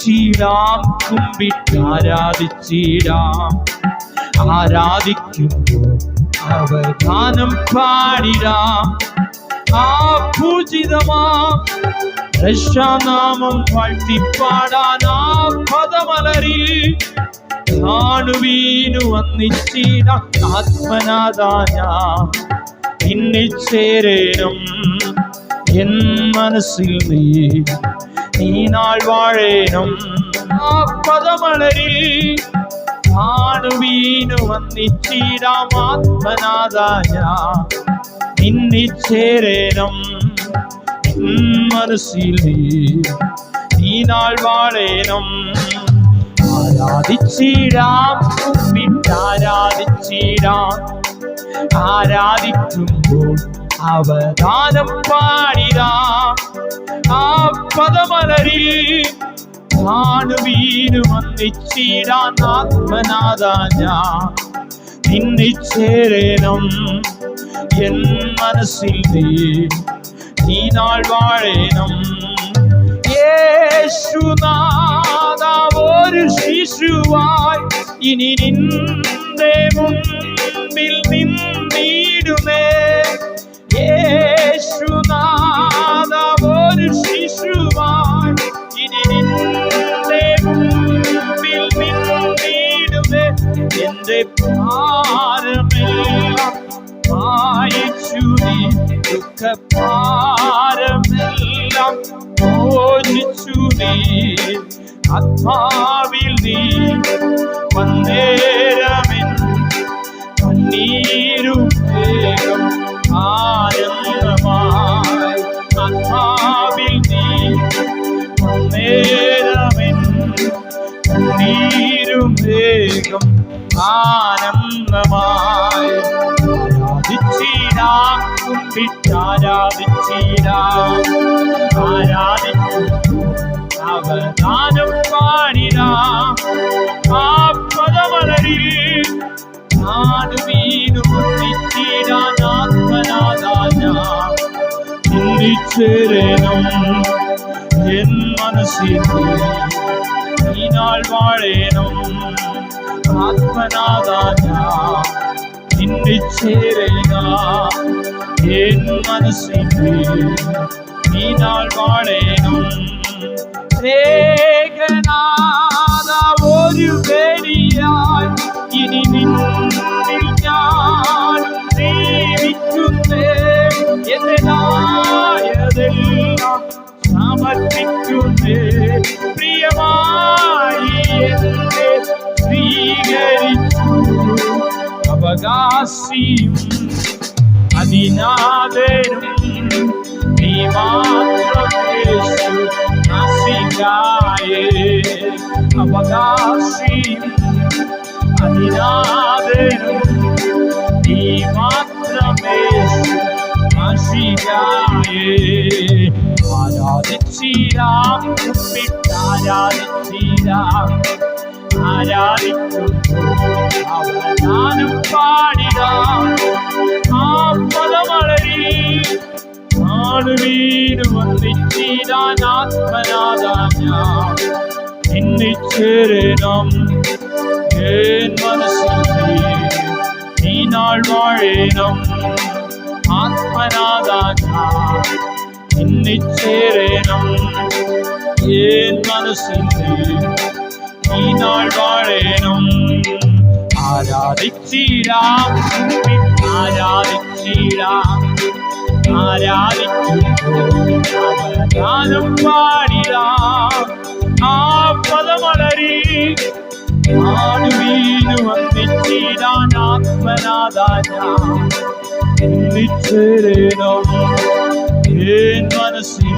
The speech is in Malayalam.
ആരാധിച്ചിടാം, കുമ്പിട്ടാരാധിച്ചിടാം. ആരാധിക്കുമ്പോൾ അവഗാനം പാടിടാം. ആ പൂജിതമാം രക്ഷാനാമം വാഴ്ത്തിപ്പാടാൻ ആ പദമലരിൽ കാണുവീനു വന്നിച്ചിടാം. ആത്മനാഥാന നിന്നെ ചേരേണം എൻ മനസ്സിൽ നീ നാൾ വാഴേണം. ആ പദമലരിൽ കാണുവീനു വന്നിച്ചിടാം. ആത്മനാഥാന നിന്നെ ചേരേണം മനസ്സിൽ നീ നാൾ വാഴേണം. ആരാധിച്ചിടാം, കുമ്പിട്ടാരാധിച്ചിടാം. ആരാധിക്കുമ്പോൾ അവഗാനം പാടിടാം. ആ പദമലരിൽ കാണുവീനു വന്നിച്ചിടാൻ. ആത്മനാഥാന നിന്നെ ചേരേണം എൻ മനസ്സിൽ നീ നാൾ വാഴേണം. യേശുനാഥ ഒരു ശിശുവായി ഇനി നിന്റെ മുൻപിൽ നിന്നിടുമേ. യേശുനാഥ ഒരു ശിശുവായി ഇനി നിന്റെ മുൻപിൽ നിന്നിടുമേ. എന്റെ ഭാരമെല്ലാം മായിച്ചു നീ, ദുഃഖഭാരമെല്ലാം മോചിച്ചു നീ. ആത്മാവിൽ നീ വന്നേരമെൻ കണ്ണീരും വേഗം ആനന്ദമായി. ആത്മാവിൽ നീ വന്നേരമെൻ കണ്ണീരും വേഗം ആനന്ദമായി. ആരാധിച്ചിടാം, കുമ്പിട്ടാരാധിച്ചിടാം. ആരാധിക്കും അവഗാനം പാടിടാം. ആ പദമലരിൽ കാണുവീനു വന്നിച്ചിടാൻ. ആത്മനാഥാന നിന്നെ ചേരേണം എൻ മനസ്സിൽ നീ നാൾ വാഴേണം. ആത്മനാഥാന നിന്നെ ചേരേണം എൻ മനസ്സിൽ നീ നാൾ വാഴേണം. സ്നേഹനാഥ ഒരു ബലിയായി ഇനി നിന്നിൽ ഞാനും ജീവിക്കുന്നേ. എന്റേതായതെല്ലാം സമർപ്പിക്കുന്നേ. പ്രിയമായി എന്നെ സ്വീകരിച്ചു. അവകാശിയും അതിനാഥനും നീ മാത്രമേശു നാസികായേ. അവകാശിയും അതിനാഥനും നീ മാത്രമേശു നാസികായേ. ആരാധിച്ചിടാം, കുമ്പിട്ടാരാധിച്ചിടാം. ആരാധിക്കുമ്പോൾ അവഗാനം പാടിടാം. ആ പദമലരിൽ കാണുവീനു വന്നിച്ചിടാൻ. ആത്മനാഥാന നിന്നെ ചേരേണം എൻ മനസ്സിൽ നീ നാൾ വാഴേണം. ആത്മനാഥാന നിന്നെ ചേരേണം എൻ മനസ്സിൽ നീ നാൾ വാഴേണം. ആരാധിച്ചിടാം, ആരാധിച്ചിടാം. ആരാധിക്കുമ്പോൾ അവഗാനം പാടിടാം. ആ പദമലരിൽ കാണുവീനു വന്നിച്ചിടാൻ. ആത്മനാഥാന നിന്നെ ചേരേണം എൻ മനസ്സിൽ